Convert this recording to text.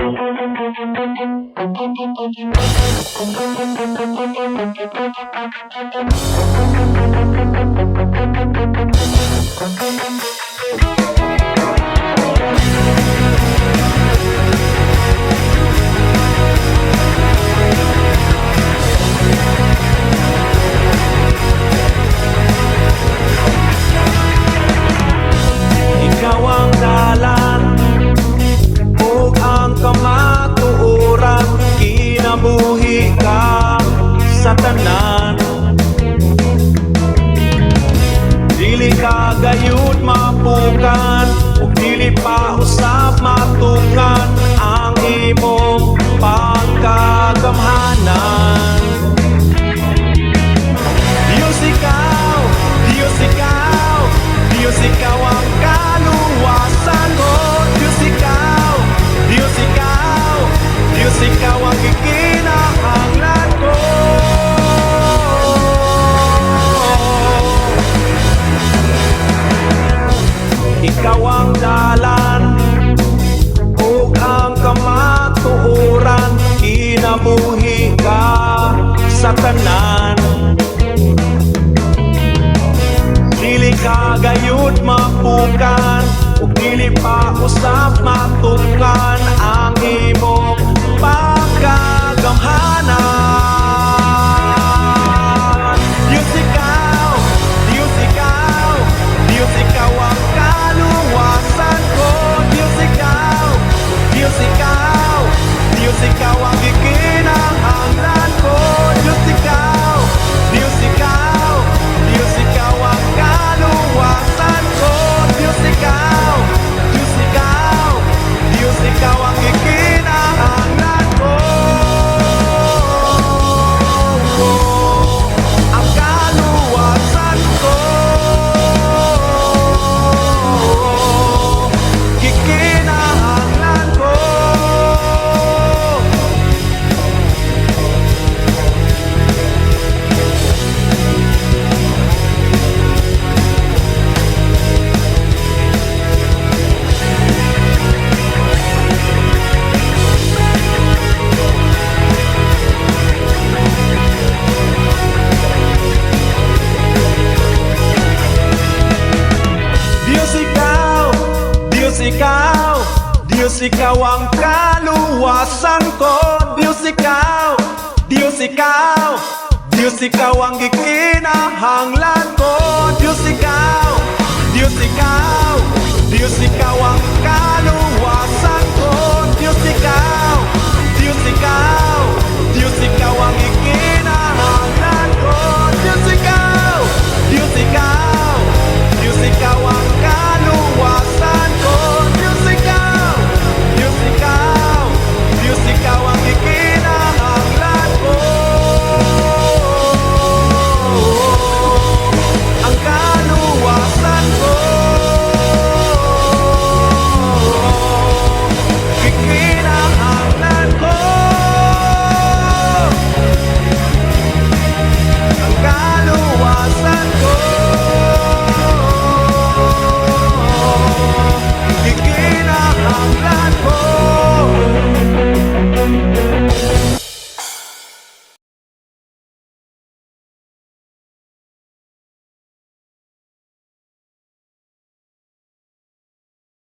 Ikaw ang dalan ug ang kamatuoran, kinabuhi ka sa tanan. Dili ka gayud mapukan ug dili pa usab matukan ang imong pagkagamhanan. Diyos ikaw, Diyos ikaw, Diyos ikaw ang kaluwasan ko. Diyos ikaw, Diyos ikaw, Diyos ikaw ang gikinahanglan ko. Ikaw ang dalan ug ang kamatuoran, kinabuhi ka sa tanan. Dili ka gayud mapukan ug dili pa usab matukan ang imong pagkagamhanan. Diyos ikaw, Diyos ikaw, Diyos ikaw ang kaluwasan ko. Diyos ikaw, Diyos ikaw, Diyos ikaw ang gikinahanglan ko. Diyos ikaw, Diyos ikaw, Diyos ikaw ang kaluwasan ko. Diyos ikaw, Diyos ikaw, Diyos ikaw ang gikinahanglan ko. Ang kaluwasan ko, gikinahanglan ko. Diyos ikaw, Diyos ikaw, Diyos ikaw ang kaluwasan ko. Diyos ikaw, Diyos ikaw, Diyos ikaw ang gikinahanglan ko. Diyos ikaw, Diyos ikaw, Diyos ikaw ang kaluwasan